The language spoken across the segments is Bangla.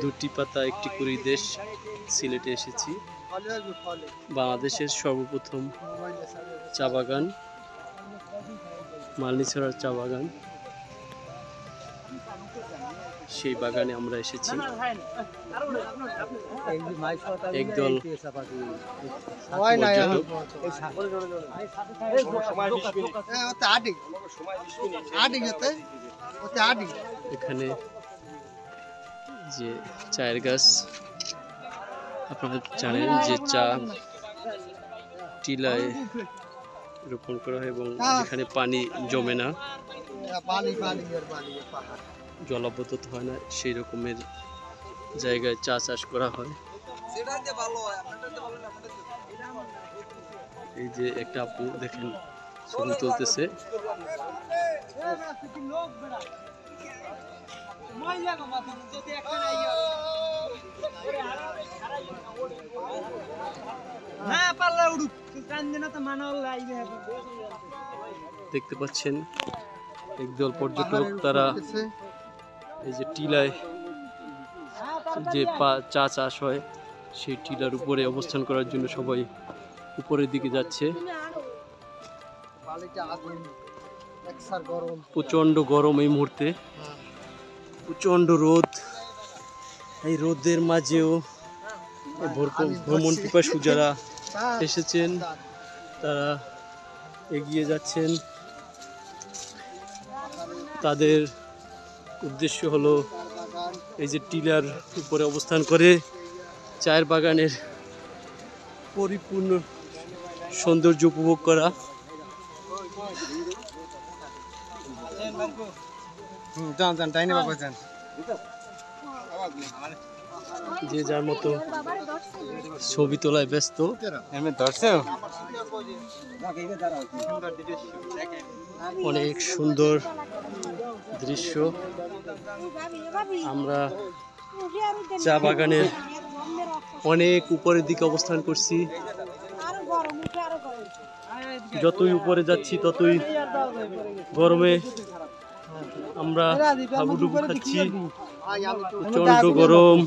দুটি পাতা একটি কুড়ি দেশ সিলেটে এসেছি। বাংলাদেশের সর্বপ্রথম চা বাগান মালনীছড়ার চা বাগান, সেই বাগানে আমরা এসেছি। একদল এখানে যে চায়ের গাছ, আপনারা জানেন যে চা টিলায় রোপণ করা হয় এবং এখানে পানি জমে না, জলাবদ্ধতা হয় না, সেই রকমের জায়গায় চা চাষ করা হয়। এই যে একটা আপু দেখেন ছবি তুলতেছে। দেখতে পাচ্ছেন একদল পর্যটক, তারা এই যে টিলায় যে চা চাষ হয় সেই টিলার উপরে অবস্থান করার জন্য সবাই উপরের দিকে যাচ্ছে। প্রচন্ড গরম এই মুহূর্তে, প্রচন্ড রোদ। এই রোদের মাঝেও ভ্রমণ পিপাসু যারা এসেছেন তারা এগিয়ে যাচ্ছেন। তাদের উদ্দেশ্য হলো এই যে টিলার উপরে অবস্থান করে চায়ের বাগানের পরিপূর্ণ সৌন্দর্য উপভোগ করা। যে যার মতো ছবি তোলায় ব্যস্ত। অনেক সুন্দর দৃশ্য। আমরা চা বাগানের অনেক উপরের দিকে অবস্থান করছি। যতই উপরে যাচ্ছি ততই গরমে আমরা হাবুডুবু খাচ্ছি। প্রচন্ড গরম।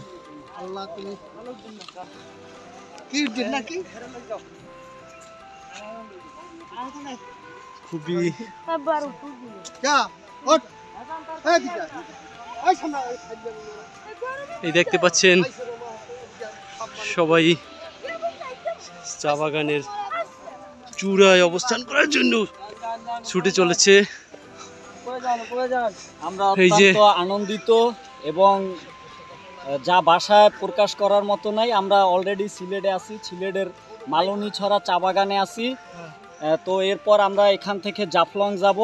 খুবই এই দেখতে পাচ্ছেন সবাই চা বাগানের চূড়ায় অবস্থান করার জন্য ছুটে চলেছে। আমরা অত্যন্ত আনন্দিত এবং যা ভাষায় প্রকাশ করার মতো নাই। আমরা অলরেডি সিলেটে আছি, সিলেটের মালনীছড়া চা বাগানে আছি। তো এরপর আমরা এখান থেকে জাফলং যাব।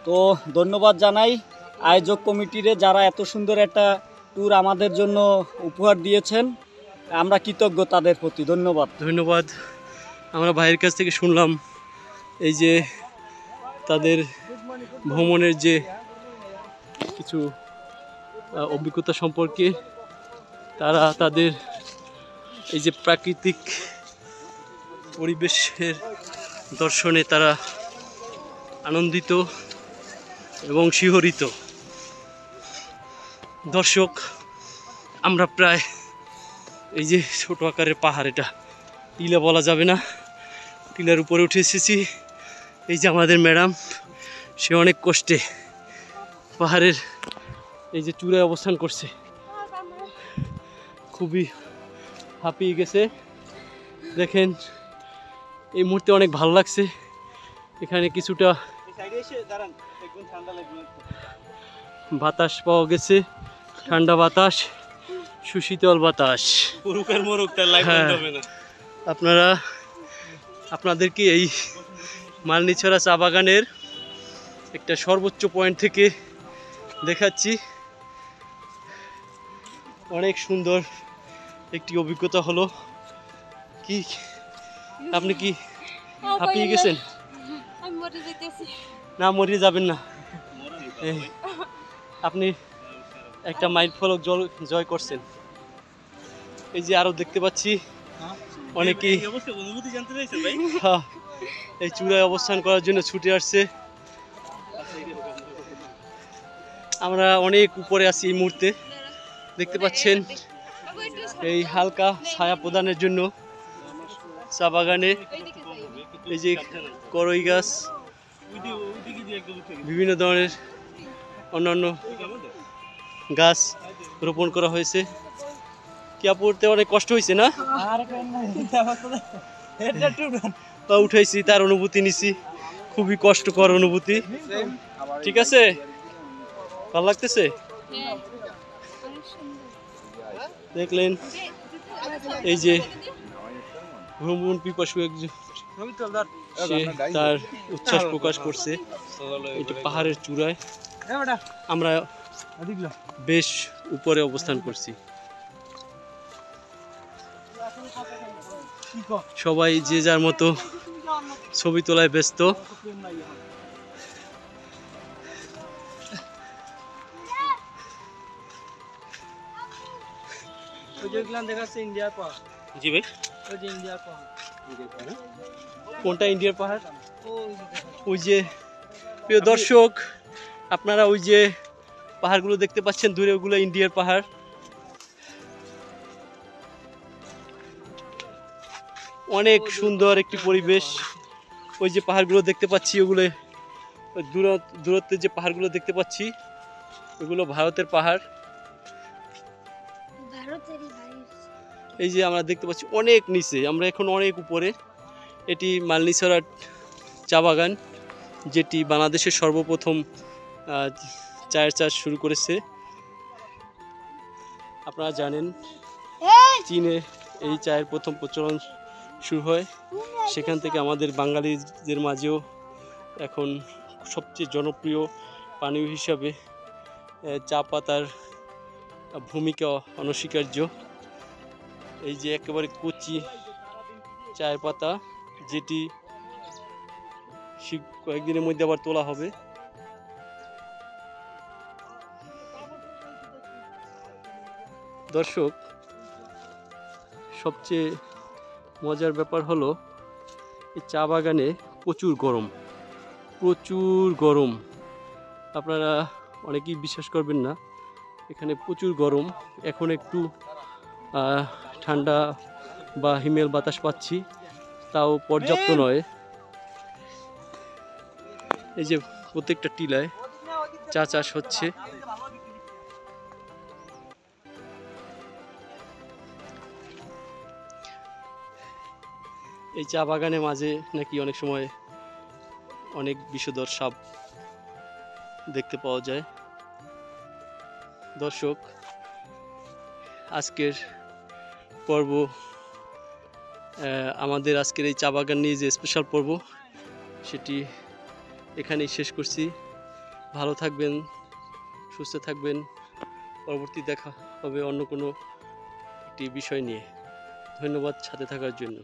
তো ধন্যবাদ জানাই আয়োজক কমিটিরে, যারা এত সুন্দর একটা ট্যুর আমাদের জন্য উপহার দিয়েছেন। আমরা কৃতজ্ঞ তাদের প্রতি। ধন্যবাদ। ধন্যবাদ। আমরা ভাইয়ের কাছ থেকে শুনলাম এই যে তাদের ভ্রমণের যে কিছু অভিজ্ঞতা সম্পর্কে। তারা তাদের এই যে প্রাকৃতিক পরিবেশের দর্শনে তারা আনন্দিত এবং শিহরিত। দর্শক, আমরা প্রায় এই যে ছোট আকারের পাহাড়, এটা টিলা বলা যাবে না, টিলার উপরে উঠে এসেছি। এই যে আমাদের ম্যাডাম, সে অনেক কষ্টে পাহাড়ের এই যে চূড়ায় অবস্থান করছে, খুবই হাঁপিয়ে গেছে। দেখেন এই মুহূর্তে অনেক ভালো লাগছে। এখানে কিছুটা বাতাস পাওয়া গেছে, ঠান্ডা বাতাস, সুশীতল বাতাস। আপনারা আপনাদেরকে এই মালনীছড়া চা বাগানের একটা সর্বোচ্চ পয়েন্ট থেকে দেখাচ্ছি। অনেক সুন্দর একটি অভিজ্ঞতা হলো। কি আপনি কি হাঁপিয়ে গেছেন? না, মরিয়ে যাবেন না। আপনি একটা মাইল ফলক জয় করছেন। এই যে আরো দেখতে পাচ্ছি অনেকেই এই চূড়ায় অবস্থান করার জন্য ছুটে আসছে। আমরা অনেক উপরে আছি এই মুহূর্তে। দেখতে পাচ্ছেন এই হালকা ছায়া প্রদানের জন্য চা বাগানে এই যে করই গাছ, বিভিন্ন ধরনের অন্যান্য গাছ রোপণ করা হয়েছে। কিয়া পড়তে অনেক কষ্ট হয়েছে না? উঠাইছি, তার অনুভূতি নিছি, খুবই কষ্টকর অনুভূতি। ঠিক আছে, ভালো লাগতেছে? দেখলেন এই যে ভ্রমণ পিপাসু একজন, সে তার উচ্ছ্বাস প্রকাশ করছে এটা পাহাড়ের চূড়ায়। আমরা বেশ উপরে অবস্থান করছি। সবাই যে যার মতো ছবি তোলায় ব্যস্ত। জি ভাই, কোনটা ইন্ডিয়ার পাহাড়? ওই যে প্রিয় দর্শক, আপনারা ওই যে পাহাড়গুলো দেখতে পাচ্ছেন দূরে, ওগুলো ইন্ডিয়ার পাহাড়। অনেক সুন্দর একটি পরিবেশ। ওই যে পাহাড়গুলো দেখতে পাচ্ছি, ওগুলো দূরত্বে যে পাহাড়গুলো দেখতে পাচ্ছি, ওগুলো ভারতের পাহাড়। এই যে আমরা দেখতে পাচ্ছি অনেক নিচে, আমরা এখন অনেক উপরে। এটি মালনীছড়া চা বাগান, যেটি বাংলাদেশের সর্বপ্রথম চায়ের চাষ শুরু করেছে। আপনারা জানেন চীনে এই চায়ের প্রথম প্রচলন শুরু হয়। সেখান থেকে আমাদের বাঙালিদের মাঝেও এখন সবচেয়ে জনপ্রিয় পানীয় হিসাবে চা পাতার ভূমিকা অনস্বীকার্য। এই যে একেবারে কচি চায়ের পাতা, যেটি কয়েকদিনের মধ্যে আবার তোলা হবে। দর্শক, সবচেয়ে মজার ব্যাপার হলো এই চা বাগানে প্রচুর গরম, প্রচুর গরম। আপনারা অনেকেই বিশ্বাস করবেন না, এখানে প্রচুর গরম। এখন একটু ঠান্ডা বা হিমেল বাতাস পাচ্ছি, তাও পর্যাপ্ত নয়। এই যে প্রত্যেকটা টিলায় চা চাষ হচ্ছে। এই চা বাগানের মাঝে নাকি অনেক সময় অনেক বিষধর সাপ দেখতে পাওয়া যায়। দর্শক, আজকের পর্ব, আমাদের আজকের এই চা বাগান নিয়ে যে স্পেশাল পর্ব, সেটি এখানেই শেষ করছি। ভালো থাকবেন, সুস্থ থাকবেন। পরবর্তী দেখা হবে অন্য কোনো একটি বিষয় নিয়ে। ধন্যবাদ সাথে থাকার জন্য।